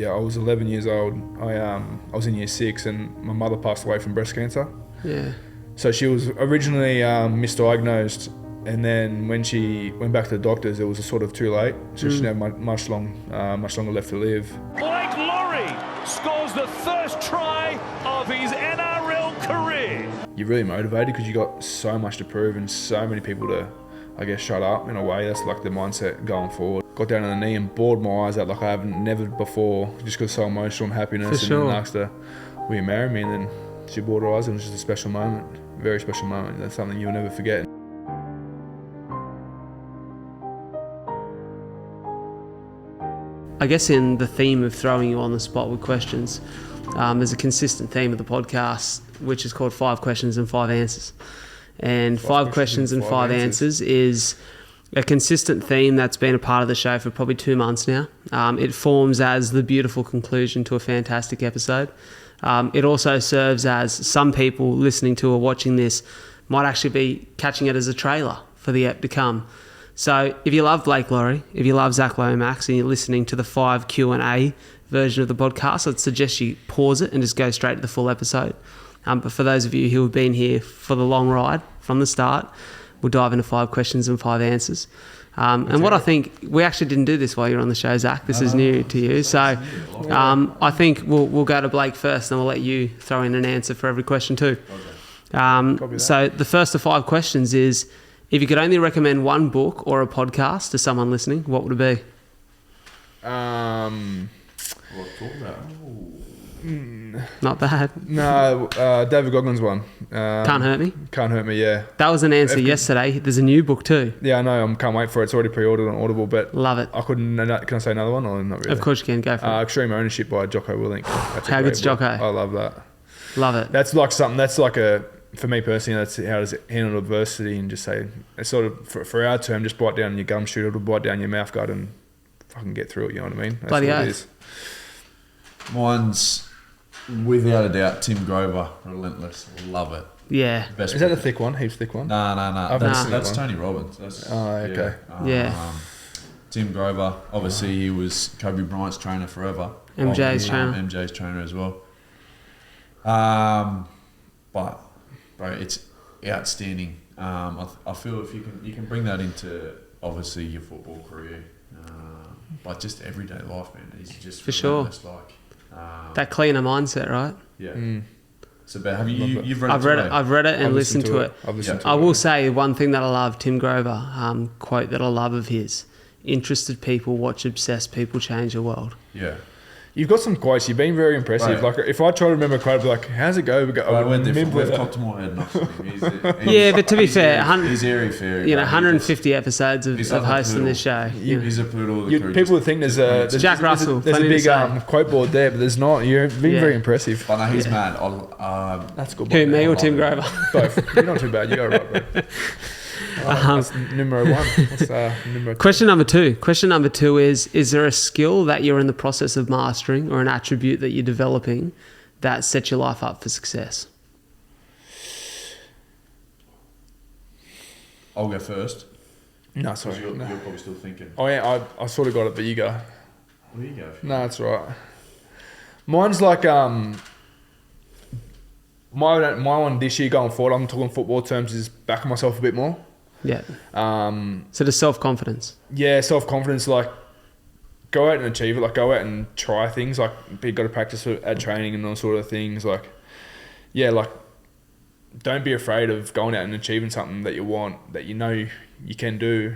I was 11 years old. I was in year 6 and my mother passed away from breast cancer. Yeah. So she was originally misdiagnosed, and then when she went back to the doctors, it was sort of too late. So she didn't have much longer left to live. Blake Lawrie scores the first try of his NRL career. You're really motivated because you got so much to prove and so many people to, I guess, shut up in a way. That's like the mindset going forward. Got down on the knee and bawled my eyes out like I haven't never before, just because so emotional and happiness. For sure. And then asked her, will you marry me? And then she bawled her eyes, and it was just a special moment, very special moment. That's something you'll never forget. I guess in the theme of throwing you on the spot with questions, there's a consistent theme of the podcast, which is called 5 questions and 5 answers. And 5 questions and 5 answers is a consistent theme that's been a part of the show for probably 2 months now. It forms as the beautiful conclusion to a fantastic episode. It also serves as some people listening to or watching this might actually be catching it as a trailer for the ep to come. So if you love Blake Lawrie, if you love Zac Lomax and you're listening to the 5 Q&A version of the podcast, I'd suggest you pause it and just go straight to the full episode. But for those of you who have been here for the long ride from the start, we'll dive into 5 questions and 5 answers. And what I think, we actually didn't do this while you're on the show, Zac. This is new to you. So I think we'll go to Blake first and we'll let you throw in an answer for every question too. So the first of 5 questions is, if you could only recommend one book or a podcast to someone listening, what would it be? Not bad. No, David Goggins one. Can't Hurt Me? Can't Hurt Me, yeah. That was an answer yesterday. There's a new book too. Yeah, I know. I can't wait for it. It's already pre-ordered on Audible, but Love it. I couldn't. Can I say another one or not really? Of course you can. Go for it. Extreme Ownership by Jocko Willink. That's How good's Jocko? I love that. Love it. That's like something. That's like a, for me personally, that's how does it handle adversity and just say, it's sort of for our term, just bite down your gum shoot, it'll bite down your mouth guard and fucking get through it. You know what I mean? That's Bloody what oath. it is. Mine's without a doubt Tim Grover, Relentless. Love it. Yeah. Best Is that a book. thick one? Heaps thick one? No. I've never seen That's that one. Tony Robbins. That's, okay. Yeah. Tim Grover, obviously he was Kobe Bryant's trainer forever. MJ's trainer. MJ's trainer as well. But bro, it's outstanding. I feel if you can bring that into obviously your football career, but just everyday life, man. He's just For sure. relentless, like That cleaner mindset, right? yeah. Mm. It's about you've read I've read it. I've read it and I've listened to it. I've listened to I it. will say one thing that I love, Tim Grover, quote that I love of his: "Interested people watch obsessed people change the world." Yeah. You've got some quotes. You've been very impressive. Right. Like if I try to remember a quote, I'd be like, "How's it go?" We go. But we're different. remember We've that. copped to my head enough. Yeah, but to be fair, he's airy fairy. You know, bro. 150 episodes he's of like a hosting poodle. this show. you know. He's a poodle. People would think there's a Jack Russell, There's a plenty to big say. quote board there, but there's not. You've been Yeah. very impressive. But no, he's Yeah. mad. That's good. Who, me I or love Tim it. Grover? Both. You're not too bad. You got it right, bro. That's numero 1. What's numero 2? Question number 2. Question number 2 is there a skill that you're in the process of mastering or an attribute that you're developing that sets your life up for success? I'll go first. No, 'Cause sorry. you're No. probably still thinking. Oh yeah, I sort of got it, but you go. Well, you go. No, that's right. Mine's like my one this year going forward. I'm talking football terms is backing myself a bit more. Yeah. So the self-confidence. Yeah, self-confidence, like go out and achieve it, like go out and try things, like you got to practice at training and those sort of things, like yeah, like don't be afraid of going out and achieving something that you want, that you know you can do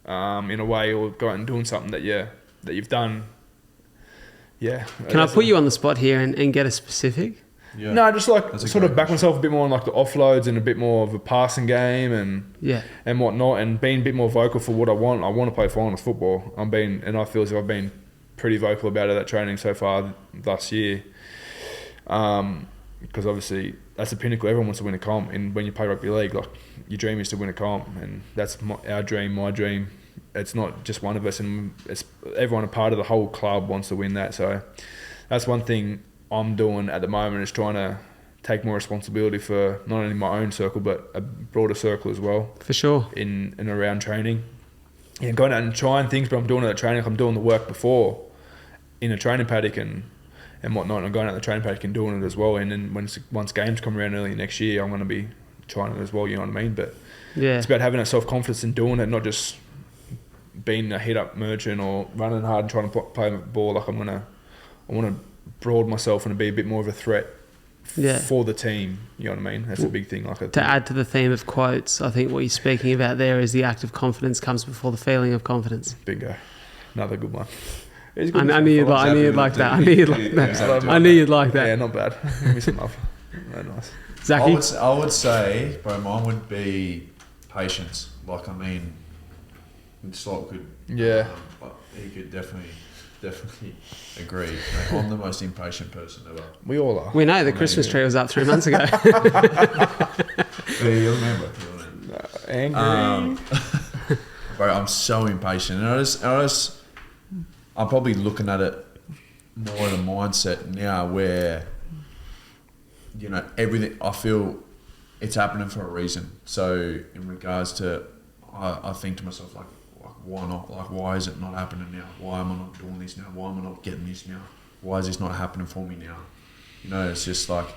in a way, or go out and doing something that you've done. Yeah. Can I put you on the spot here and get a specific? Yeah. No, just like That's a sort of great back question. myself a bit more on like the offloads and a bit more of a passing game Yeah. and whatnot, and being a bit more vocal for what I want. I want to play finals football. And I feel as if I've been pretty vocal about it at training so far last year. Because obviously that's the pinnacle. Everyone wants to win a comp, and when you play rugby league, like your dream is to win a comp, and that's our dream, my dream. It's not just one of us, and it's everyone a part of the whole club wants to win that. So that's one thing I'm doing at the moment, is trying to take more responsibility for not only my own circle but a broader circle as well. For sure. In and around training, yeah, going out and trying things, but I'm doing it at training. I'm doing the work before, in a training paddock and whatnot, and I'm going out the training paddock and doing it as well. And then once games come around early next year, I'm going to be trying it as well. You know what I mean? But it's about having that self-confidence and doing it, not just being a hit-up merchant or running hard and trying to play the ball. Like I want to broaden myself and be a bit more of a threat for the team. You know what I mean? That's a big thing. To add to the theme of quotes, I think what you're speaking about there is the act of confidence comes before the feeling of confidence. Bingo. Another good one. I knew you'd like that. I knew you'd like that. Yeah, not bad. Give me some love. Very nice. Zachy? I would say, bro, mine would be patience. Like, I mean, Slot could, but he could definitely agree. Like, I'm the most impatient person ever. We all are. We know the Christmas tree was up 3 months ago. Yeah, you remember. Angry. Bro, I'm so impatient, and I'm probably looking at it more in a mindset now where, you know, everything, I feel it's happening for a reason. So in regards to, I think to myself, like, why not? Like, why is it not happening now? Why am I not doing this now? Why am I not getting this now? Why is this not happening for me now? You know, it's just like,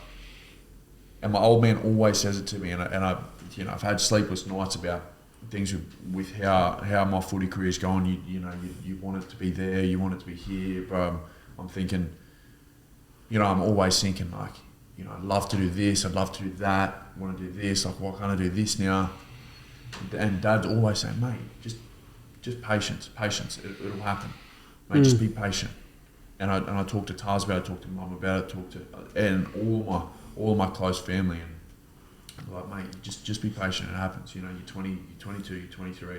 and my old man always says it to me, and I you know, I've had sleepless nights about things with how my footy career is going. You want it to be there, you want it to be here, but I'm thinking, you know, I'm always thinking like, you know, I'd love to do this, I'd love to do that, I want to do this, like, why can't I do this now? And Dad's always saying, mate, just patience, it'll happen, mate, just be patient. And I talk to Taz about it, talk to Mum about it, and all of my close family, and I'm like, mate, just be patient, it happens. You know, you're 20, you're 22, you're 23.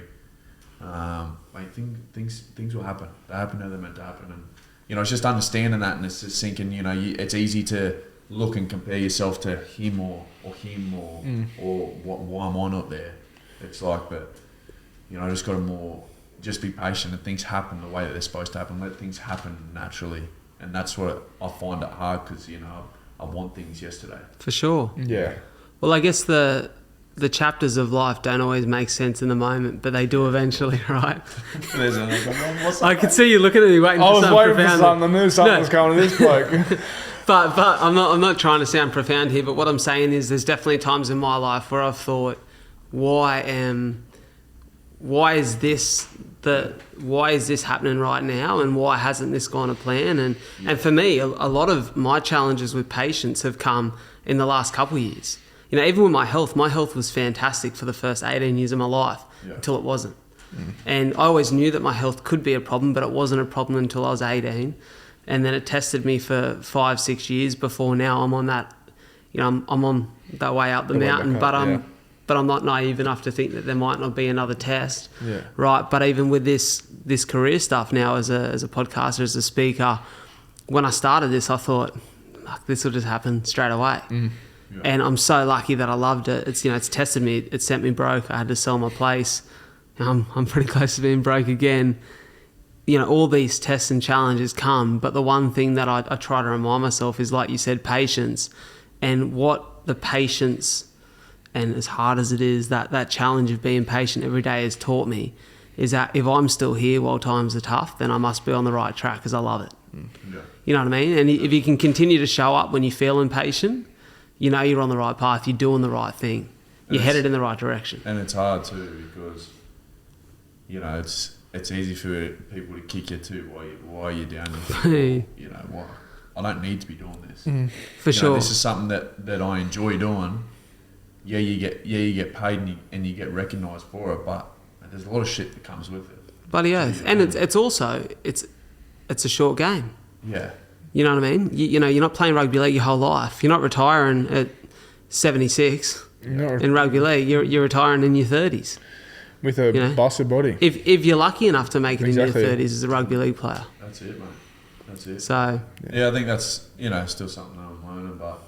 Mate, things will happen. They happen how they're meant to happen. And, you know, it's just understanding that, and it's just thinking, you know, it's easy to look and compare yourself to him or why am I not there? It's like, but, you know, I just got to just be patient, and things happen the way that they're supposed to happen. Let things happen naturally. And that's what I find it hard, because, you know, I want things yesterday. For sure. Yeah. Well, I guess the chapters of life don't always make sense in the moment, but they do eventually, right? I could see you looking at me waiting for something profound. I was waiting for something. I knew something was coming to this bloke. But I'm not trying to sound profound here, but what I'm saying is there's definitely times in my life where I've thought, why is this happening right now, and why hasn't this gone to plan? And for me, a lot of my challenges with patience have come in the last couple of years. You know, even with my health was fantastic for the first 18 years of my life until it wasn't. And I always knew that my health could be a problem, but it wasn't a problem until I was 18. And then it tested me for 5-6 years before now I'm on that, you know, I'm on that way up the mountain, but I'm not naive enough to think that there might not be another test, right? But even with this career stuff now, as a podcaster, as a speaker, when I started this, I thought, this will just happen straight away. And I'm so lucky that I loved it. It's, you know, it's tested me. It sent me broke. I had to sell my place. I'm pretty close to being broke again. You know, all these tests and challenges come, but the one thing that I try to remind myself is, like you said, patience. And what the patience, and as hard as it is, that challenge of being patient every day has taught me is that if I'm still here while times are tough, then I must be on the right track, because I love it. You know what I mean? And if you can continue to show up when you feel impatient, you know you're on the right path, you're doing the right thing, you're headed in the right direction. And it's hard too, because, you know, it's easy for people to kick you too while you're down there. You know, why? I don't need to be doing this. For sure. This is something that I enjoy doing. Yeah, you get paid and you get recognised for it, but there's a lot of shit that comes with it. Bloody oath. And it's also it's a short game. Yeah. You know what I mean? You know, you're not playing rugby league your whole life. You're not retiring at 76 in rugby league. You're retiring in your 30s. With a busted body. If you're lucky enough to make it in your 30s as a rugby league player. That's it, mate. That's it. So... Yeah, I think that's, you know, still something I'm learning, but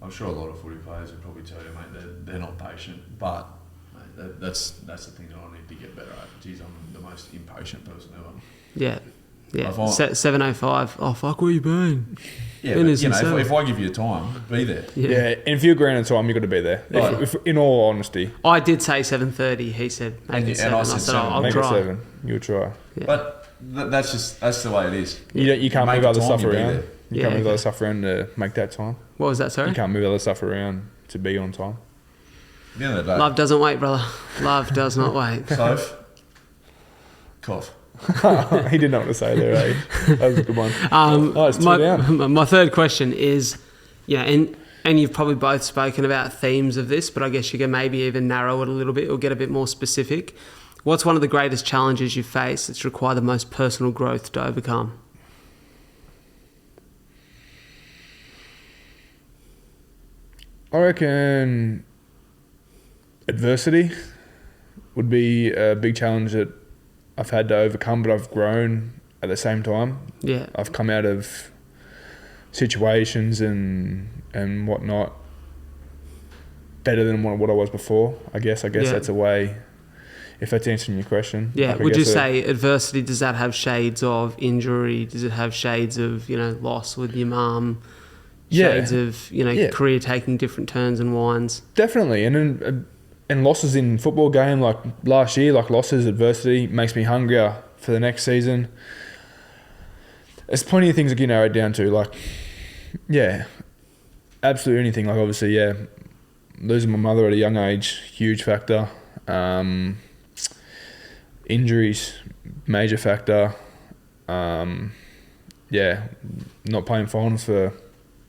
I'm sure a lot of footy players would probably tell you, mate, they're not patient. But mate, that's the thing that I need to get better at. Geez, I'm the most impatient person ever. Yeah. 7:05. Oh, fuck, where you been? Yeah, but, you know, if I give you time, be there. Yeah, and if you're granted time, you've got to be there. If, in all honesty. I did say 7:30. He said maybe 7. And I said I'll make try. it 7. You'll try. Yeah. But that's the way it is. You can't Make move the other time, stuff you be around. there. You can't move other stuff around to make that time. What was that, sorry? You can't move other stuff around to be on time. At the end of the day. Love doesn't wait, brother. Love does not wait. Soph. Cough. He didn't know what to say there, eh? That was a good one. It's 2 down. My third question is, and you've probably both spoken about themes of this, but I guess you can maybe even narrow it a little bit or get a bit more specific. What's one of the greatest challenges you face that's required the most personal growth to overcome? I reckon adversity would be a big challenge that I've had to overcome, but I've grown at the same time. Yeah. I've come out of situations and whatnot better than what I was before. I guess that's a way, if that's answering your question. Yeah. Like, Would you say adversity, does that have shades of injury? Does it have shades of, loss with your mum? Shades of, career taking different turns and winds? Definitely. And losses in football game, like last year, like losses, adversity makes me hungrier for the next season. There's plenty of things that you narrow it down to, like, absolutely anything. Like, obviously, losing my mother at a young age, huge factor. Injuries, major factor. Not playing finals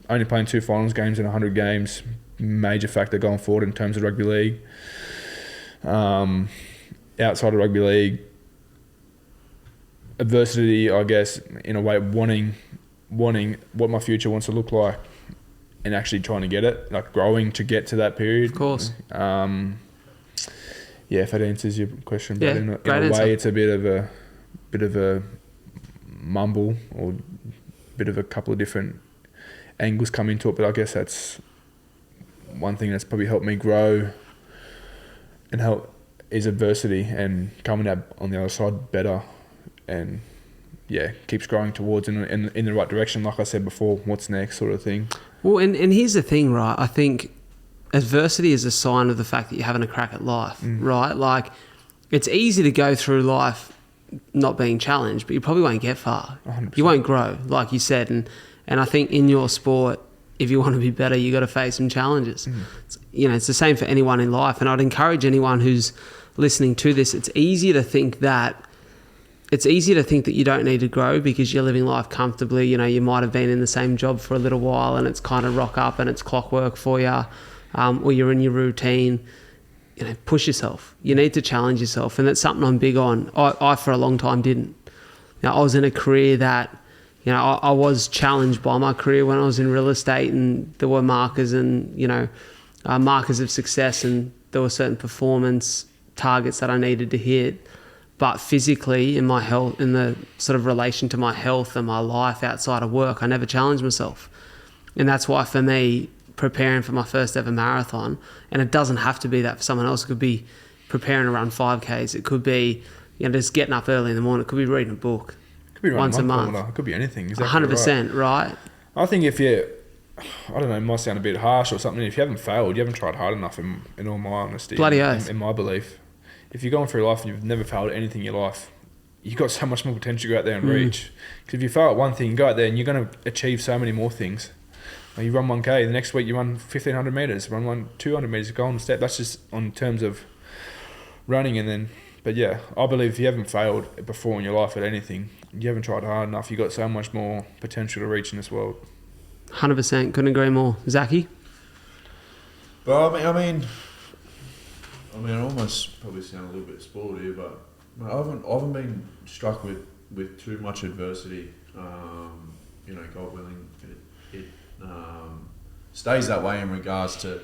only playing 2 finals games in 100 games, major factor going forward in terms of rugby league. Outside of rugby league, adversity, I guess, in a way, wanting what my future wants to look like and actually trying to get it, like growing to get to that period. Of course. If that answers your question. Yeah, but in a way, it's a bit of a mumble or a bit of a couple of different angles come into it, but I guess that's one thing that's probably helped me grow and help is adversity and coming out on the other side better and keeps growing towards in the right direction, like I said before, what's next sort of thing. Well, and here's the thing, right? I think adversity is a sign of the fact that you're having a crack at life, right? Like, it's easy to go through life not being challenged, but you probably won't get far. 100%. You won't grow, like you said, and I think in your sport, if you want to be better, you got to face some challenges. It's the same for anyone in life. And I'd encourage anyone who's listening to this, it's easy to think that you don't need to grow because you're living life comfortably. You might have been in the same job for a little while and it's kind of rock up and it's clockwork for you, or you're in your routine. Push yourself. You need to challenge yourself. And that's something I'm big on. I for a long time didn't. I was in a career that, I was challenged by my career when I was in real estate, and there were markers and, markers of success, and there were certain performance targets that I needed to hit. But physically, in my health, in the sort of relation to my health and my life outside of work, I never challenged myself. And that's why for me, preparing for my first ever marathon, and it doesn't have to be that for someone else, it could be preparing to run 5Ks, it could be just getting up early in the morning, it could be reading a book. Could be once a month. It could be anything. Exactly 100%, right? I think if I don't know, it might sound a bit harsh or something. If you haven't failed, you haven't tried hard enough, in all my honesty. Bloody oath. In my belief. If you're going through life and you've never failed at anything in your life, you've got so much more potential to go out there and reach. Because if you fail at one thing, you go out there and you're going to achieve so many more things. Like you run 1K, the next week you run 1,500 metres, run 200 metres, go on a step. That's just on terms of running and then... But I believe if you haven't failed before in your life at anything, you haven't tried hard enough, you've got so much more potential to reach in this world. 100%, couldn't agree more. Zachy? But I mean, I almost probably sound a little bit spoiled here, but I haven't been struck with too much adversity. God willing, it stays that way in regards to,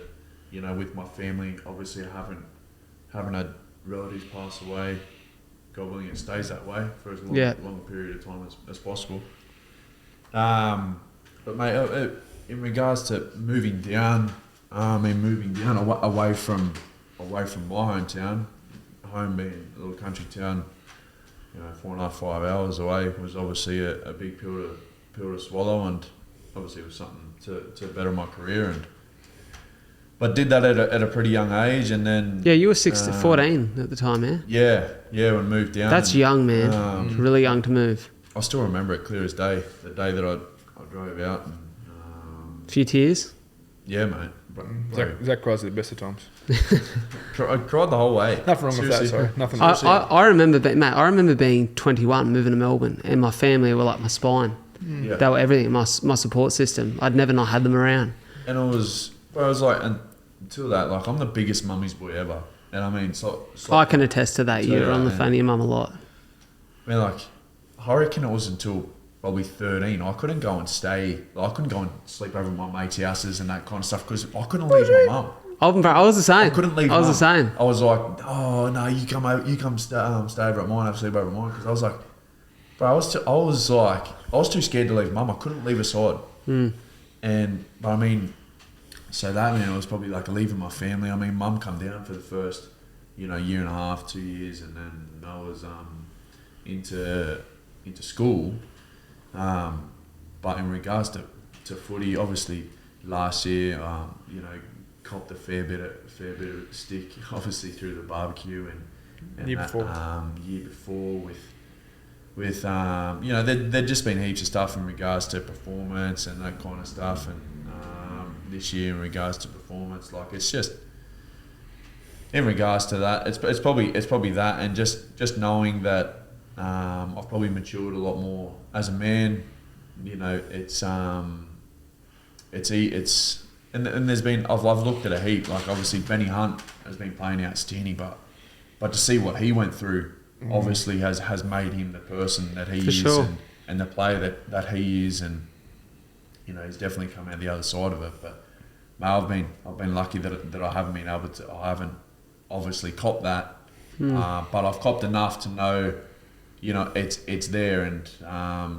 with my family. Obviously, I haven't had relatives pass away. God willing, it stays that way for as long a period of time as possible. But mate, in regards to moving down away from my hometown, home being a little country town, 4.5, 5 hours away, was obviously a big pill to swallow, and obviously it was something to better my career. And but did that at a pretty young age, and then Yeah, you were 14 at the time, yeah? yeah, when moved down. That's young, man. Really young to move. I still remember it clear as day. The day that I drove out. And, Few tears? yeah, mate. Zach cries at the best of times. I cried the whole way. Nothing wrong with that, Seriously. sorry. Nothing wrong. I remember being 21, moving to Melbourne, and my family were like my spine. Yeah. They were everything, my support system. I'd never not had them around. And I was like, until that, like, I'm the biggest mummy's boy ever. And I mean, I can attest to that. You're on the phone to your mum a lot. I mean, like, I reckon it was until probably 13. I couldn't go and stay. I couldn't go and sleep over at my mates' houses and that kind of stuff because I couldn't leave my mum. I was the same. I couldn't leave. I was mum. the same. I was like, oh no, you come stay over at mine. Have sleep over at mine because I was like, bro, I was too scared to leave mum. I couldn't leave her side. But I mean, so that man, it was probably like leaving my family. I mean, mum come down for the first, year and a half, 2 years, and then I was into school. But in regards to footy, obviously last year, copped a fair bit of stick, obviously through the barbecue and Year that, before. year before with there'd just been heaps of stuff in regards to performance and that kind of stuff, and this year in regards to performance, like it's just in regards to that, it's probably that, and just knowing that I've probably matured a lot more as a man. And there's been I've looked at a heap, like obviously Benny Hunt has been playing outstanding, but to see what he went through obviously has made him the person that he is, sure. and the player that he is, and he's definitely come out the other side of it. But mate, I've been lucky that I haven't been able to. I haven't obviously copped that, but I've copped enough to know, it's there, and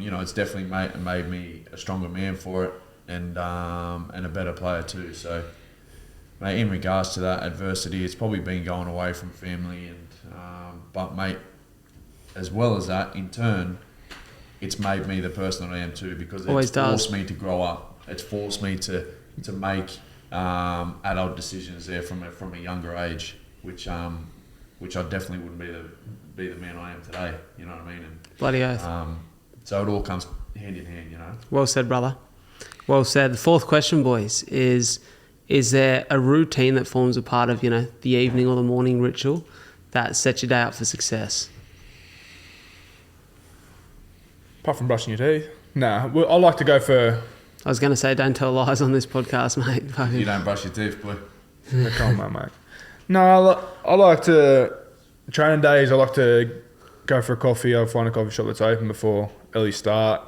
it's definitely made me a stronger man for it, and a better player too. So, mate, in regards to that adversity, it's probably been going away from family, and but mate, as well as that, in turn, it's made me the person that I am too, because it's forced me to grow up. It's forced me to make adult decisions there from a younger age, which I definitely wouldn't be the man I am today. You know what I mean? And, Bloody oath. So it all comes hand in hand, Well said, brother. Well said. The fourth question, boys, is there a routine that forms a part of, the evening or the morning ritual that sets your day up for success? Apart from brushing your teeth. Nah, well, I like to go for... I was going to say, don't tell lies on this podcast, mate. You don't brush your teeth, boy. Come on, mate. No, I like to... Training days, I like to go for a coffee. I'll find a coffee shop that's open before early start.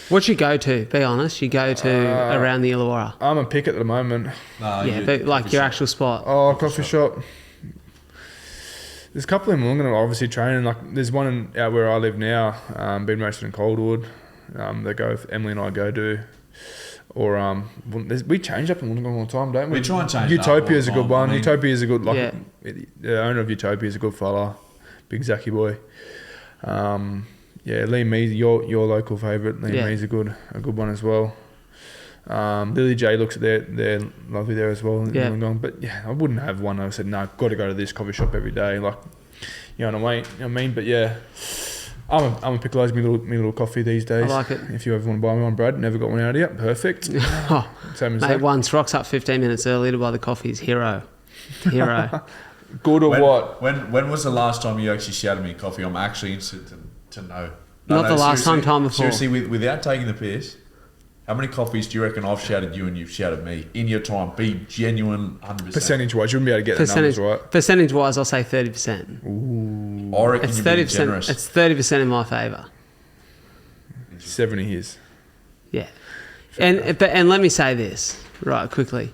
What's your go-to? Be honest. You go to around the Illawarra. I'm a pick at the moment. But like your actual spot. Oh, coffee shop. There's a couple of them I'm going to obviously train. Like there's one out where I live now, been roasted in Coldwood. They go, Emily and I go to. Or we change up in Wollongong all the time, don't we? We try and change Utopia is a good one. I mean, Utopia is a good, the owner of Utopia is a good fella, big Zachy boy. Liam Mees, your local favourite. Liam Mees a good one as well. Lily J looks at they're lovely there as well in Wollongong. But yeah, I wouldn't have one. I said no, got to go to this coffee shop every day. Like, you know what I mean? But yeah. I'm a pickle's me little coffee these days. I like it. If you ever want to buy me one, Brad, never got one out yet. Perfect. Same as mate, that. once rocks up 15 minutes early to buy the coffees. Hero. Good or what? When was the last time you actually shouted me coffee? I'm actually interested to know. Not the last time before. Seriously, without taking the piss, how many coffees do you reckon I've shouted you and you've shouted me in your time? Be genuine, 100%. Percentage-wise, you wouldn't be able to get the numbers right. Percentage-wise, I'll say 30%. Ooh. I reckon you're being generous. It's 30% in my favour. 70 his. Yeah. And let me say this, right, quickly.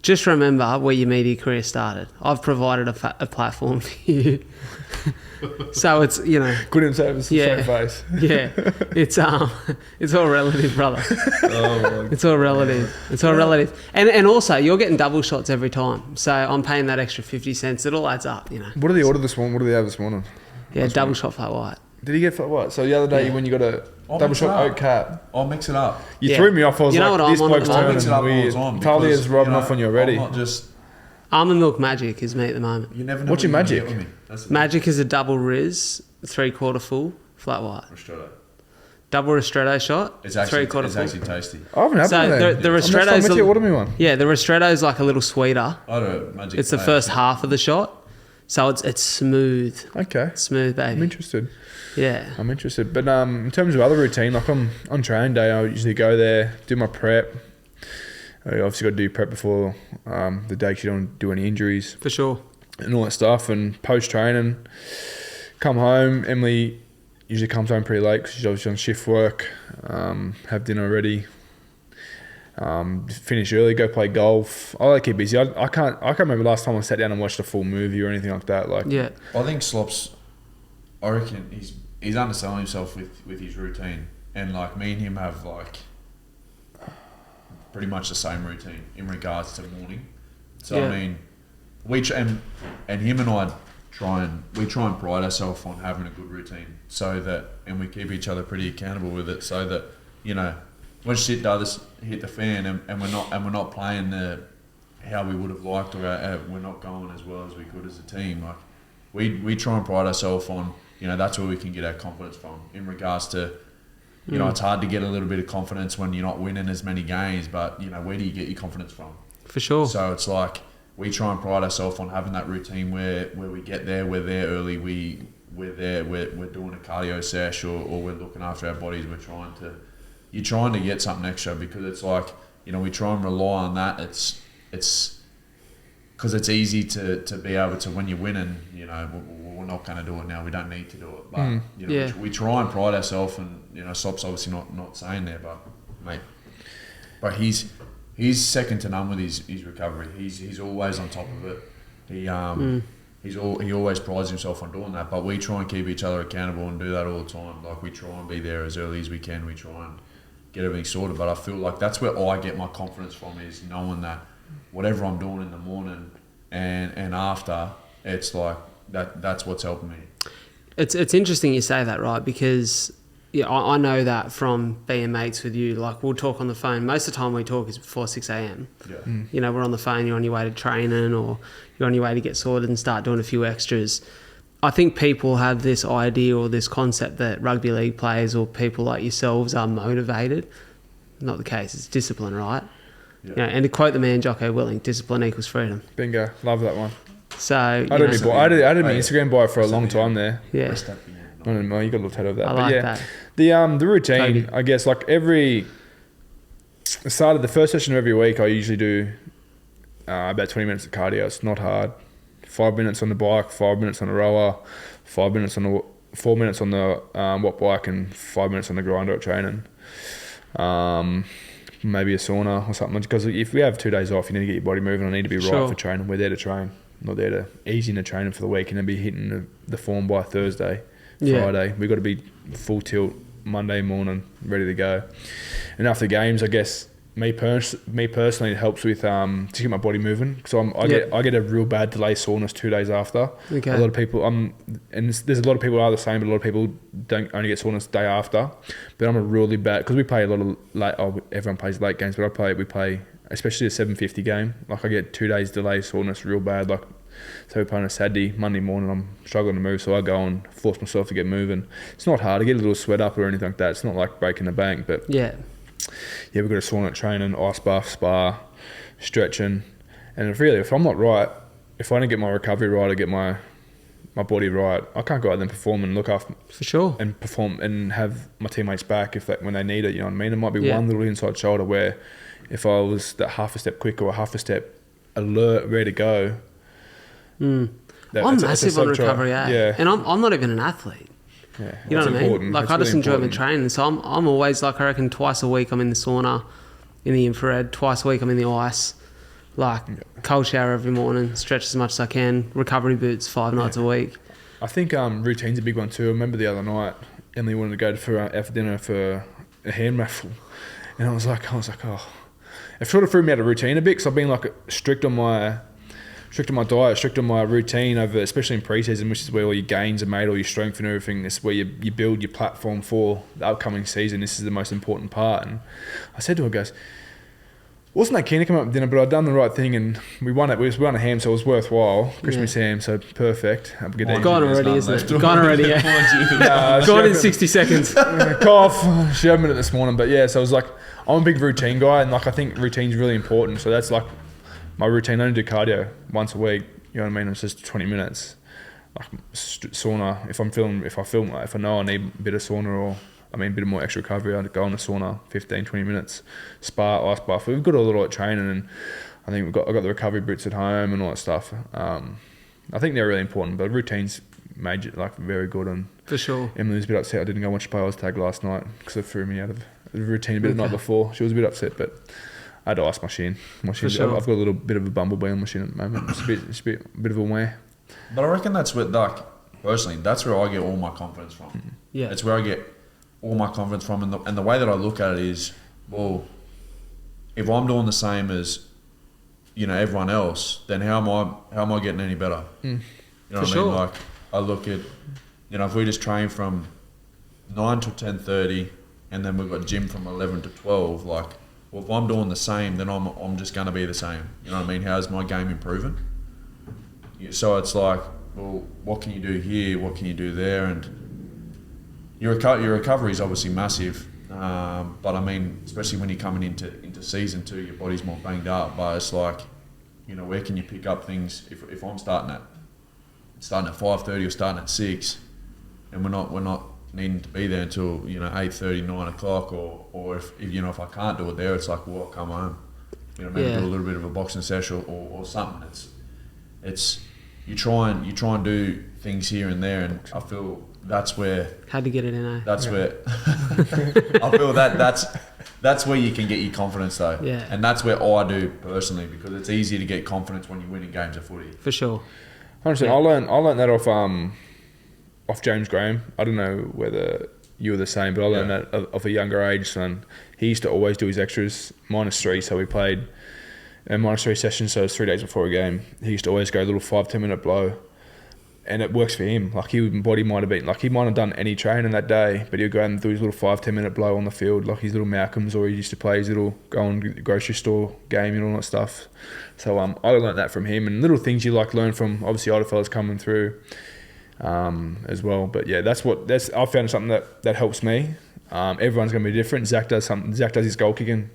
Just remember where your media career started. I've provided a platform for you. So it's, Couldn't say it was the face. Yeah. It's all relative, brother. It's all relative. It's all relative. And also, you're getting double shots every time. So I'm paying that extra 50 cents. It all adds up, What did they order this morning? What did they have this morning? Yeah, double shot flat white. Did he get flat white? So the other day when you got Double shot oat cap. I'll mix it up. You threw me off. I was You know like, what this I'm on bloke's at the moment? turning I'll mix weird. it up all the time Talia's because, rubbing off on you already. I'm not just... Almond milk magic is me at the moment. You never know. What's your what you're magic? gonna get with me. That's the Magic is a double Riz, 3/4 full, flat white. Ristretto. Double ristretto shot, It's actually 3/4 full. tasty. I haven't had So one then. the Next time ristretto's I you, order me one. Yeah, the ristretto is like a little sweeter. I don't magic. It's the first half of the shot, so it's smooth, Okay. smooth, I'm baby. interested. Yeah, I'm interested. But in terms of other routine, like on training day, I usually go there, do my prep. I obviously got to do prep before the day 'cause you don't want to do any injuries for sure. and all that stuff. And post training, come home. Emily usually comes home pretty late because she's obviously on shift work. Have dinner ready. Finish early, go play golf. I like to keep busy. I can't remember last time I sat down and watched a full movie or anything like that. Like Yeah, I think Slops. I reckon he's underselling himself with his routine, and like me and him have like pretty much the same routine in regards to morning. So Yeah. I mean, and him and I try and pride ourselves on having a good routine, so that, and we keep each other pretty accountable with it, so that, you know, when shit does hit the fan and we're not playing how we would have liked, or we're not going as well as we could as a team. Like we try and pride ourselves on, you know, that's where we can get our confidence from in regards to, you know, it's hard to get a little bit of confidence when you're not winning as many games, but, you know, where do you get your confidence from? for sure. So it's like we try and pride ourselves on having that routine where we get there, we're there early, we're there, we're doing a cardio sesh, or we're looking after our bodies. You're trying to get something extra, because it's like, you know, we try and rely on that. It's because it's easy to be able to, when you're winning, you know, we're not going to do it now. We don't need to do it. But, you know, Yeah. we try and pride ourselves, and, you know, Slop's obviously not saying there, but, mate, but he's second to none with his recovery. He's always on top of it. He always prides himself on doing that. But we try and keep each other accountable and do that all the time. Like, we try and be there as early as we can. We try and get everything sorted. But I feel like that's where I get my confidence from, is knowing that whatever I'm doing in the morning and after, it's like that's what's helping me. It's interesting you say that, right? Because yeah, I know that from being mates with you. Like, we'll talk on the phone. Most of the time we talk is before 6 a.m. Yeah. You know, we're on the phone, you're on your way to training, or you're on your way to get sorted and start doing a few extras. I think people have this idea or this concept that rugby league players or people like yourselves are motivated. Not the case. It's discipline, right? Yeah. You know, and to quote the man Jocko Willing, discipline equals freedom. bingo, love that one. So I did my Instagram bio for a long time there. yeah, I don't know, you got a little tattoo of that. I but like yeah, that. the routine, Totally. I guess, like the start of the first session of every week, I usually do about 20 minutes of cardio. It's not hard. 5 minutes on the bike, 5 minutes on the rower, 4 minutes on the watt bike, and 5 minutes on the grinder at training. Maybe a sauna or something. Because if we have 2 days off, you need to get your body moving. I need to be right Sure. for training. We're there to train, not there to ease into training for the week and then be hitting the form by Thursday, Yeah. Friday. We've got to be full tilt Monday morning, ready to go. And after games, I guess me personally, it helps with to get my body moving, because I get a real bad delay soreness 2 days after. Okay. A lot of people, and there's a lot of people are the same, but a lot of people don't only get soreness the day after. But I'm a really bad, because we play a lot of late. Everyone plays late games, but we play especially a 7:50 game. Like, I get 2 days delay soreness real bad. Like, so we play on a Saturday, Monday morning, I'm struggling to move, so I go and force myself to get moving. It's not hard. I get a little sweat up or anything like that. It's not like breaking the bank, but Yeah. yeah, we've got a sauna at training, ice bath, spa, stretching. And if I'm not right, if I don't get my recovery right or get my body right, I can't go out there and perform and look after For sure. and perform and have my teammates back when they need it. You know what I mean? It might be Yeah. one little inside shoulder where if I was that half a step quicker or half a step alert, ready to go. I'm it's a massive on slow try. recovery, eh? Yeah. And I'm not even an athlete. Yeah, You know it's what I mean? important. Like, It's I just really enjoy my important. training. So I'm always, like, I reckon twice a week I'm in the sauna, in the infrared. Twice a week I'm in the ice. Like, cold shower every morning, stretch as much as I can. Recovery boots 5 nights a week. I think routine's a big one too. I remember the other night, Emily wanted to go for dinner for a hand raffle, and I was like, oh, it sort of threw me out of routine a bit, because I've been like strict on my strict on my diet, strict on my routine over, especially in pre-season, which is where all your gains are made, all your strength and everything. This is where you build your platform for the upcoming season. This is the most important part. And I said to her, guys, wasn't that keen to come up with dinner, but I'd done the right thing and we won it. We won a ham, so it was worthwhile. Christmas ham, so perfect. Have a good day. Gone already, isn't it? Gone already, yeah. Gone in 60 seconds. Cough. She opened it this morning, but yeah, so I was like, I'm a big routine guy, and like I think routine's really important. So that's like my routine. I only do cardio once a week. You know what I mean? It's just 20 minutes. Like sauna. If I know I need a bit of sauna or a bit of more extra recovery, I'd go on the sauna 15, 20 minutes. Spa, ice bath. We've got a lot of training, and I think I've got the recovery boots at home and all that stuff. I think they're really important, but routine's major, like very good. And for sure. Emily was a bit upset I didn't go watch Piles tag last night because it threw me out of the routine a bit the night before. She was a bit upset, but I had to ice my shin. Sure. I've got a little bit of a bumblebee on my shin at the moment. It's a bit of a wear. But I reckon that's where, like, personally, that's where I get all my confidence from. Yeah. It's where I get all my confidence from. And the way that I look at it is, well, if I'm doing the same as, everyone else, then how am I getting any better? You know what I mean? Like, I look at, if we just train from 9 to 10:30 and then we've got gym from 11 to 12, like, well, if I'm doing the same, then I'm just going to be the same. You know what I mean? How's my game improving? So it's like, well, what can you do here? What can you do there? And your recovery is obviously massive. But especially when you're coming into season 2, your body's more banged up. But it's like, where can you pick up things? If I'm starting at 5:30 or starting at 6, and we're not needing to be there until 8:30, 9 o'clock, or if I can't do it there, it's like, well, I'll come home. Maybe do a little bit of a boxing session or something. It's you try and do things here and there, and I feel that's where had to get it in. Where I feel that's where you can get your confidence though. Yeah. And that's where I do personally, because it's easier to get confidence when you're winning games of footy. For sure. 100%. Yeah. I learned that off James Graham. I don't know whether you were the same, but I learned that of a younger age. Son, he used to always do his extras -3. So we played -3 sessions, so it was 3 days before a game. He used to always go a little 5-10 minute blow, and it works for him. Like his body might have been like he might have done any training that day, but he'd go and do his little 5-10 minute blow on the field, like his little Malcolms, or he used to play his little go on grocery store game and all that stuff. So I learned that from him, and little things you learn from obviously older fellas coming through as well. But yeah, I found something that helps me. Everyone's going to be different. Zac does his goal kicking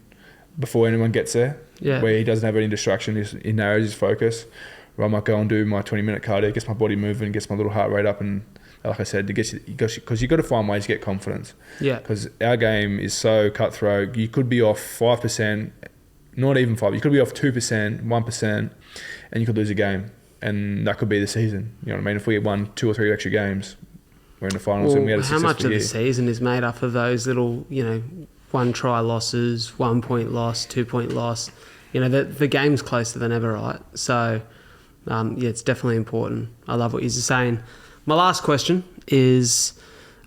before anyone gets there, where he doesn't have any distraction. He narrows his focus. Where I might go and do my 20-minute cardio, gets my body moving, gets my little heart rate up, and like I said, because you got to find ways to get confidence. Yeah. Because our game is so cutthroat. You could be off 5%, not even 5%. You could be off 2%, 1%, and you could lose a game, and that could be the season. You know what I mean? If we had won 2 or 3 extra games, we're in the finals, and we had a successful how much of year. the season is made up of those little, 1 try losses, 1 point loss, 2 point loss? The game's closer than ever, right? So. It's definitely important. I love what you're saying. My last question is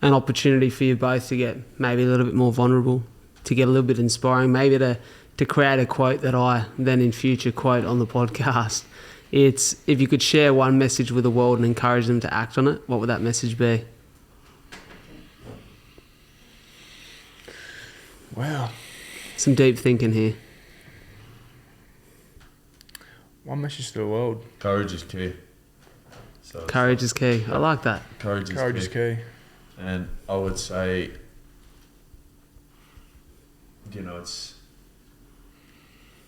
an opportunity for you both to get maybe a little bit more vulnerable, to get a little bit inspiring, maybe to create a quote that I then in future quote on the podcast. It's, if you could share one message with the world and encourage them to act on it, what would that message be? Wow. Some deep thinking here. One message to the world. Courage is key. So Courage is key. I like that. Courage is key. And I would say,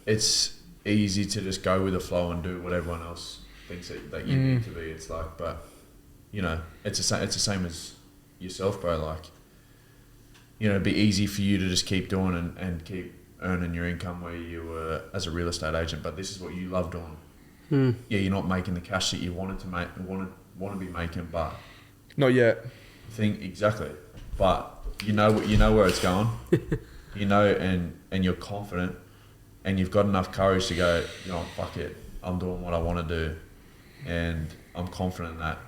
it's easy to just go with the flow and do what everyone else thinks that you need to be. It's like, but it's the same as yourself, bro. Like, it'd be easy for you to just keep doing and keep earning your income where you were as a real estate agent, but this is what you love doing. Yeah, you're not making the cash that you wanted to make, want to be making, but not yet. Exactly, but you know where it's going, and you're confident, and you've got enough courage to go, fuck it, I'm doing what I want to do, and I'm confident that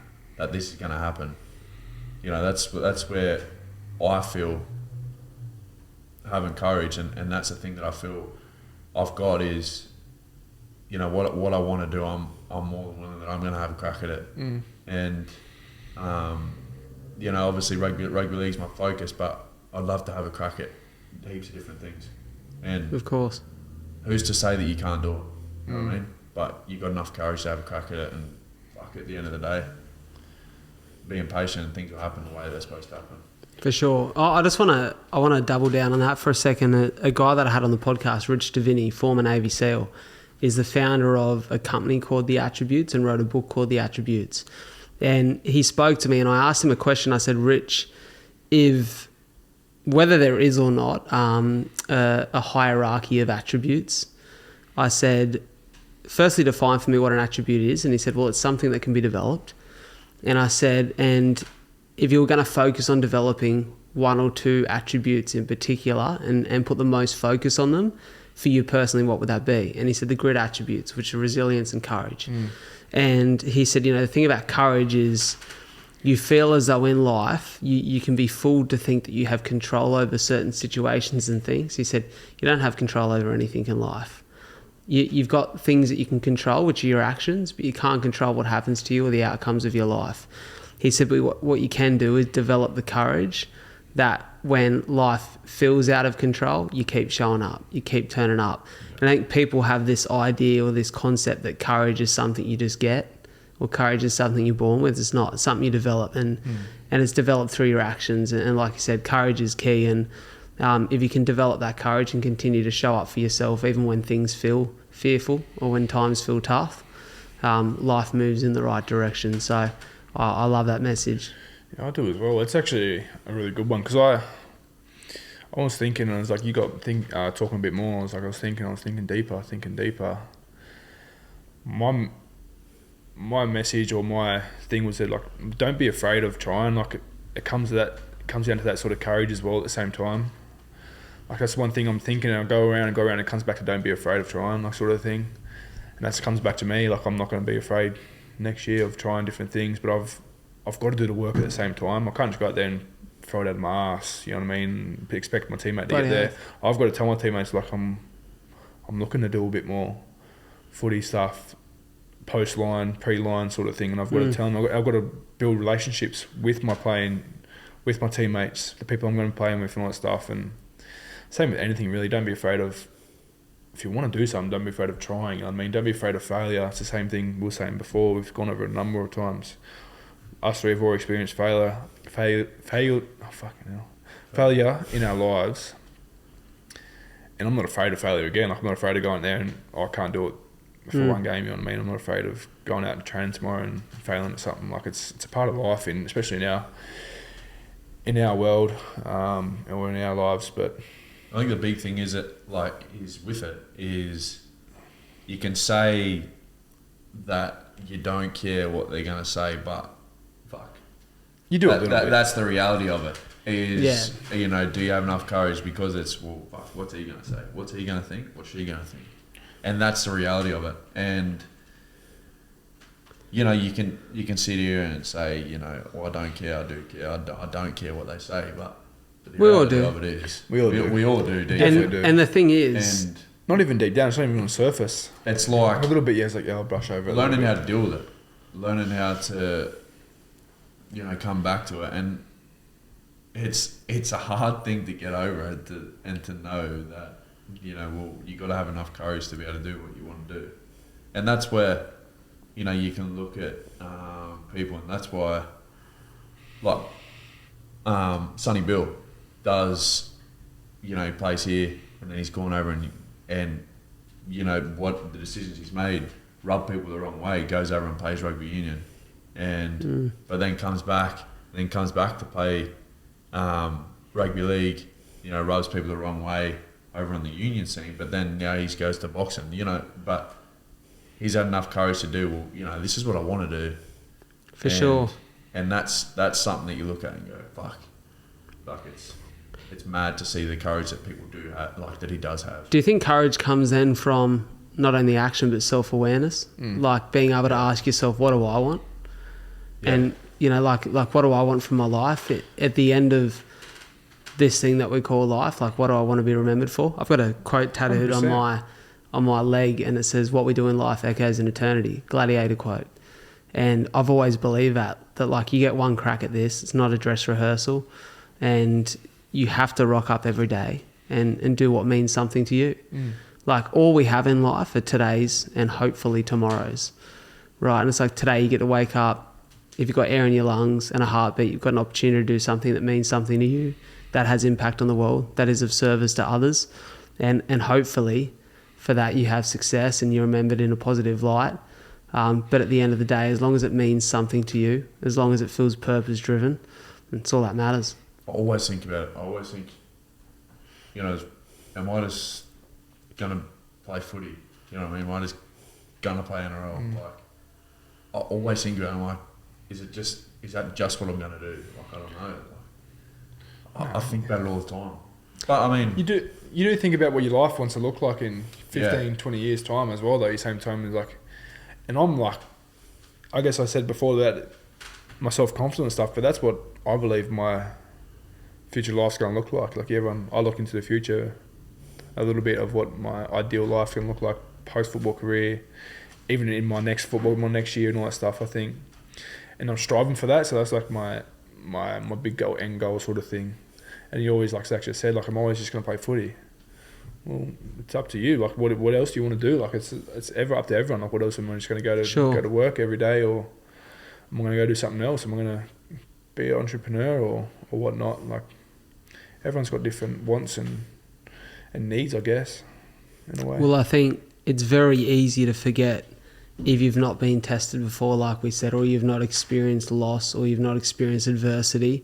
this is going to happen. That's where I feel. Having courage, and that's the thing that I feel I've got is, what I want to do, I'm I'm more than willing that I'm going to have a crack at it. And, you know, obviously rugby league's my focus, but I'd love to have a crack at heaps of different things. And Of course. who's to say that you can't do it? You know what I mean? But you've got enough courage to have a crack at it, and fuck, at the end of the day, being patient and things will happen the way they're supposed to happen. For sure. I want to double down on that for a second. A guy that I had on the podcast, Rich Davini, former Navy SEAL, is the founder of a company called The Attributes and wrote a book called The Attributes. And he spoke to me and I asked him a question. I said, Rich, whether there is or not a hierarchy of attributes, I said, firstly, define for me what an attribute is. And he said, well, it's something that can be developed. And I said, and if you were going to focus on developing one or two attributes in particular and put the most focus on them, for you personally, what would that be? And he said the grit attributes, which are resilience and courage. And he said, you know, the thing about courage is you feel as though in life you can be fooled to think that you have control over certain situations and things. He said you don't have control over anything in life. You've got things that you can control, which are your actions, but you can't control what happens to you or the outcomes of your life. He said, but what you can do is develop the courage that when life feels out of control, you keep showing up, you keep turning up. And I think people have this idea or this concept that courage is something you just get, or courage is something you're born with. It's not. It's something you develop, and it's developed through your actions. And like you said, courage is key. And if you can develop that courage and continue to show up for yourself, even when things feel fearful or when times feel tough, life moves in the right direction. So I love that message. Yeah, I do as well. It's actually a really good one because I was thinking, and I was like, you got talking a bit more. I was thinking deeper. My message or my thing was that, like, don't be afraid of trying. Like, it comes down to that sort of courage as well at the same time. Like, that's one thing I'm thinking, and I go around, and it comes back to don't be afraid of trying, like, sort of thing. And that comes back to me, like, I'm not going to be afraid next year of trying different things, but I've got to do the work at the same time. I can't just go out there and throw it out of my ass, you know what I mean? Expect my teammate to get there. I've got to tell my teammates, like, I'm looking to do a bit more footy stuff, post-line, pre-line sort of thing, and I've got to tell them, I've got to build relationships with my playing, with my teammates, the people I'm going to play with and all that stuff. And same with anything, really. Don't be afraid of, if you want to do something, don't be afraid of trying. You know what I mean? Don't be afraid of failure. It's the same thing we were saying before. We've gone over it a number of times. Us three have all experienced failure in our lives. And I'm not afraid of failure again. Like, I'm not afraid of going there and I can't do it for one game, you know what I mean? I'm not afraid of going out and training tomorrow and failing at something. Like, it's a part of life, especially in our world, or in our lives. But I think the big thing is you can say that you don't care what they're going to say, but fuck, you do it. That's the reality of it. You know, do you have enough courage? Because it's, well, fuck, what's he going to say? What's he going to think? What's she going to think? And that's the reality of it. And you know, you can sit here and say, you know, well, I don't care, I do care, I don't care what they say, but the reality of it is, we all do. And the thing is, and not even deep down, it's not even on the surface. It's like a little bit, it's like, I'll brush over it. Learning how to deal with it, learning how to, you know, come back to it, and it's a hard thing to get over and to know that, you know, well, you got to have enough courage to be able to do what you want to do, and that's where, you know, you can look at people, and that's why, like, Sonny Bill does, you know, he plays here, and then he's gone over and you know what the decisions he's made rub people the wrong way. He goes over and plays rugby union, and but then comes back to play rugby league. You know, rubs people the wrong way over on the union scene. But then now he goes to boxing. You know, but he's had enough courage to do, well, you know, this is what I want to do. For sure. And that's something that you look at and go, fuck, it's mad to see the courage that people do have, like that he does have. Do you think courage comes then from not only action but self-awareness? Like being able to ask yourself, what do I want? Yeah. And, you know, like what do I want from my life? At the end of this thing that we call life, like, what do I want to be remembered for? I've got a quote tattooed 100%. on my leg, and it says, "What we do in life echoes in eternity." Gladiator quote. And I've always believed that like you get one crack at this. It's not a dress rehearsal, and you have to rock up every day and do what means something to you. Like, all we have in life are today's and hopefully tomorrow's, right? And it's like, today you get to wake up. If you've got air in your lungs and a heartbeat, you've got an opportunity to do something that means something to you, that has impact on the world, that is of service to others, and hopefully for that you have success and you're remembered in a positive light. But at the end of the day, as long as it means something to you, as long as it feels purpose-driven, it's all that matters. I always think about it. I always think, am I just going to play footy? You know what I mean? Am I just going to play NRL? Like, I always think about it, I'm like, is that just what I'm going to do? Like, I don't know. Like, I think about it all the time. But, I mean... You do think about what your life wants to look like in 15, 20 years' time as well, though, at the same time. Is like... And I'm like... I guess I said before that my self-confidence and stuff, but that's what I believe my future life's going to look like. Like, everyone... I look into the future a little bit of what my ideal life can look like post-football career, even in my next year and all that stuff, I think. And I'm striving for that, so that's like my big goal, end goal sort of thing. And you always, like Zac just said, like, I'm always just going to play footy. Well, it's up to you. Like, what else do you want to do? Like, it's ever up to everyone. Like, what else am I just going to go to work every day, or am I going to go do something else? Am I going to be an entrepreneur or whatnot? Like, everyone's got different wants and needs, I guess, in a way. Well, I think it's very easy to forget if you've not been tested before, like we said, or you've not experienced loss, or you've not experienced adversity,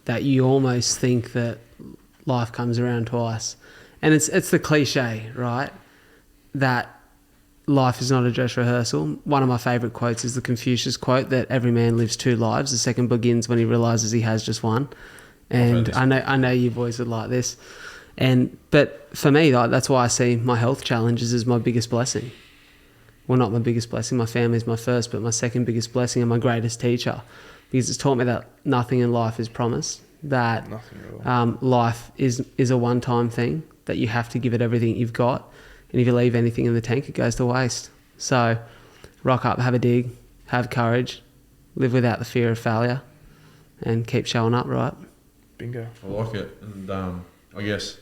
that you almost think that life comes around twice. And it's the cliche, right? That life is not a dress rehearsal. One of my favourite quotes is the Confucius quote that every man lives two lives. The second begins when he realises he has just one. And I know you boys would like this. But for me, that's why I see my health challenges as my biggest blessing. Well, not my biggest blessing. My family's my first, but my second biggest blessing and my greatest teacher, because it's taught me that nothing in life is promised. That life is a one-time thing. That you have to give it everything you've got, and if you leave anything in the tank, it goes to waste. So, rock up, have a dig, have courage, live without the fear of failure, and keep showing up. Right? Bingo. I like it, and I guess.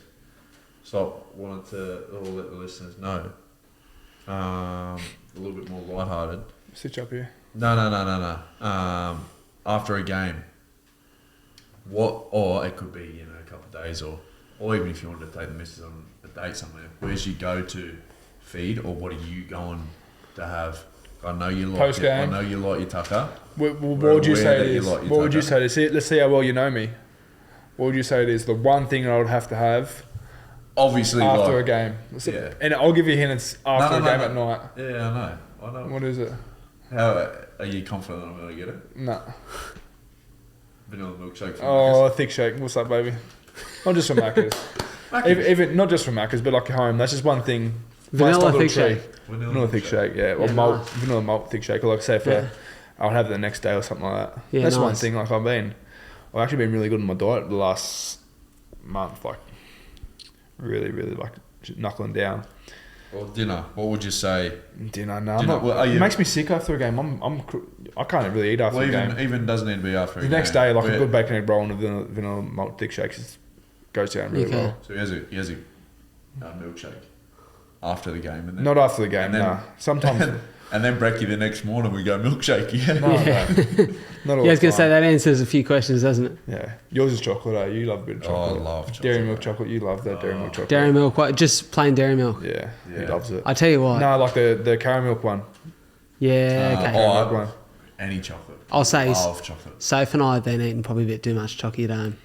So I wanted to let the listeners know, a little bit more lighthearted. Sit up here. No. After a game, or it could be a couple of days, or even if you wanted to take the missus on a date somewhere, where's your go-to feed, or what are you going to have? I know you like post-game. I know you like your tucker. What would you say it is? What would you say it is? Let's see how well you know me. What would you say it is? The one thing I would have to have. Obviously, after a game. Yeah. And I'll give you a hint. It's after a game at night. Yeah, I know. What is it? How are you confident I'm going to get it? No. Vanilla milkshake. Oh, a thick shake. What's up, baby? Not just for Macca's. Even not just for Macca's, but like at home. That's just one thing. Vanilla thick shake. Vanilla thick shake. Yeah. Or malt, vanilla malt thick shake. Or like say I'll have it the next day or something like that. Yeah, that's one thing. Like I've actually been really good in my diet the last month. Like really like knuckling down. Well, dinner. What would you say? Dinner. No, it makes me sick after a game. I can't really eat after a game. Even doesn't need to be after a game. The next day, like a good bacon egg roll and a vanilla malt thick shake goes down really well. So he has a milkshake after the game, and then, not after the game. No, sometimes. And then brekkie the next morning we go milkshake. Yeah. No. Not all I was going to say that answers a few questions, doesn't it? Yeah. Yours is chocolate, eh? You love a bit of chocolate. Oh, I love chocolate. Dairy milk chocolate. You love that dairy milk chocolate. Dairy milk, just plain dairy milk. Yeah. He loves it. I tell you what. No, like the caramel milk one. Yeah, okay. Caramel milk one. Any chocolate. I'll say love chocolate. Soph and I have been eating probably a bit too much chocolate at home.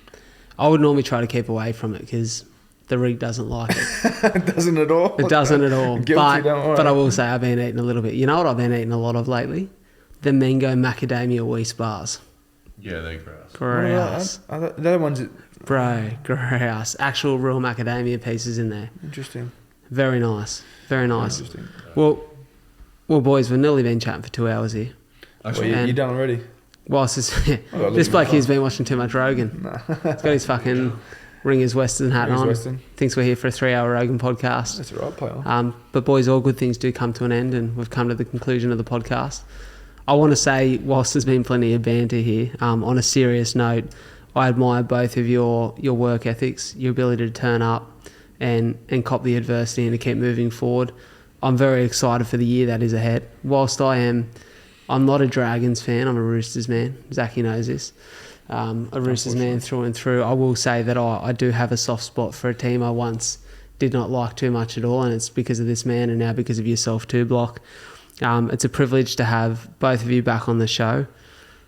I would normally try to keep away from it because the rig doesn't like it. It doesn't at all? It doesn't at all. Guilty, but I will say I've been eating a little bit. You know what I've been eating a lot of lately? The mango macadamia wheat bars. Yeah, they're gross. Gross. Are they the ones that... Bro, gross. Actual real macadamia pieces in there. Interesting. Very nice. Very nice. Interesting. Well, boys, we've nearly been chatting for 2 hours here. Actually, you done already? Whilst this bloke here's been watching too much Rogan. He's got his fucking ring his Western hat Ring his on. Western. Thinks we're here for a 3-hour Rogan podcast. That's all right, play on. But boys, all good things do come to an end, and we've come to the conclusion of the podcast. I want to say, whilst there's been plenty of banter here, on a serious note, I admire both of your work ethics, your ability to turn up and cop the adversity and to keep moving forward. I'm very excited for the year that is ahead. Whilst I'm not a Dragons fan, I'm a Roosters man. Zachy knows this. A Roosters man through and through. I will say that I do have a soft spot for a team I once did not like too much at all, and it's because of this man and now because of yourself too, Block. It's a privilege to have both of you back on the show.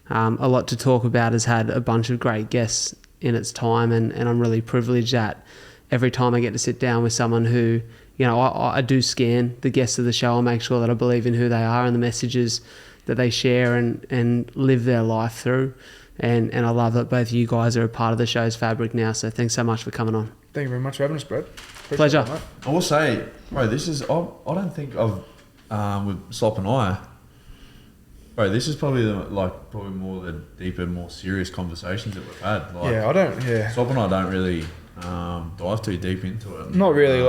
A lot to talk about, has had a bunch of great guests in its time, and I'm really privileged that every time I get to sit down with someone who, I do scan the guests of the show. I make sure that I believe in who they are and the messages that they share and live their life through. And I love that both of you guys are a part of the show's fabric now. So thanks so much for coming on. Thank you very much for having us, Brad. Pleasure. That, I will say, bro, this is, I don't think I've, with Slop and I, bro, this is probably probably more the deeper, more serious conversations that we've had. Slop and I don't really dive too deep into it. Not really,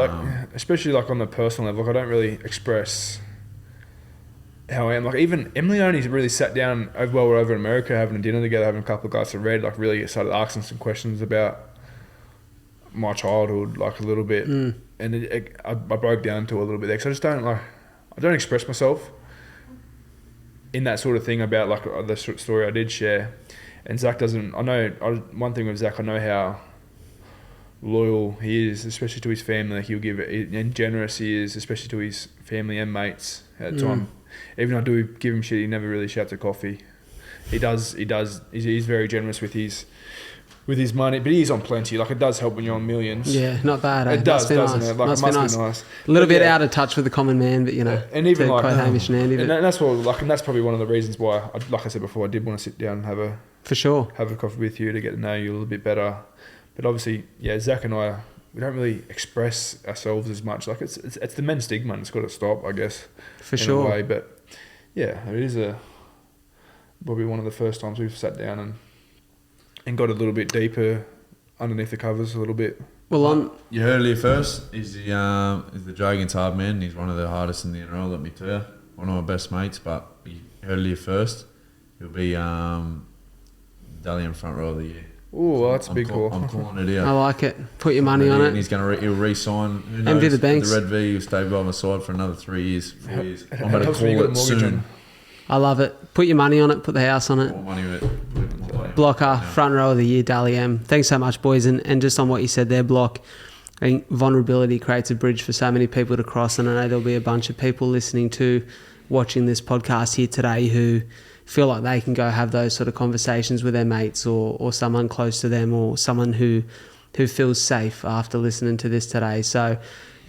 especially on the personal level. I don't really express how I am. Even Emily only really sat down while we're over in America having a dinner together, having a couple of glasses of red, really started asking some questions about my childhood, a little bit. And I broke down to a little bit there, because I just don't, I don't express myself in that sort of thing about the story I did share. And Zac doesn't. One thing with Zac, I know how loyal he is, especially to his family. He'll give it, and generous he is, especially to his family and mates at the time. Even I do give him shit, he never really shouts at coffee. He does. He's very generous with his money, but he's on plenty. It does help when you're on millions. Yeah, not bad. It does, doesn't nice. it? It must be nice. A little bit out of touch with the common man, but and even quite Hamish and Andy. And that's and that's probably one of the reasons why, like I said before, I did want to sit down and have a coffee with you to get to know you a little bit better. But obviously, Zac and I, we don't really express ourselves as much. It's the men's stigma, and it's got to stop, I guess. For sure. A way. But it is probably one of the first times we've sat down and got a little bit deeper underneath the covers a little bit. Well, you heard it here first. He's the Dragons hard man. He's one of the hardest in the NRL, let me tell you. One of my best mates, but you heard it here first. He'll be Dalian front row of the year. Oh, that's a big call. I'm calling it out. I like it. Put your money on it. And he'll re-sign. Empty the banks. The Red V will stay by my side for another 3 years, 4 years. I'm going to call it soon. I love it. Put your money on it. Put the house on it. More money with it. Blocka, front row of the year, Dally M. Thanks so much, boys. And just on what you said there, Block, I think vulnerability creates a bridge for so many people to cross. And I know there'll be a bunch of people watching this podcast here today who feel like they can go have those sort of conversations with their mates or someone close to them or someone who feels safe after listening to this today. So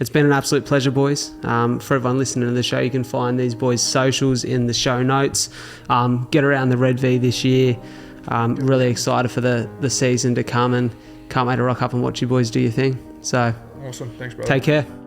it's been an absolute pleasure, boys. For everyone listening to the show, you can find these boys' socials in the show notes. Get around the Red V this year. Really excited for the season to come and can't wait to rock up and watch you boys do your thing. So awesome. Thanks, brother. Take care.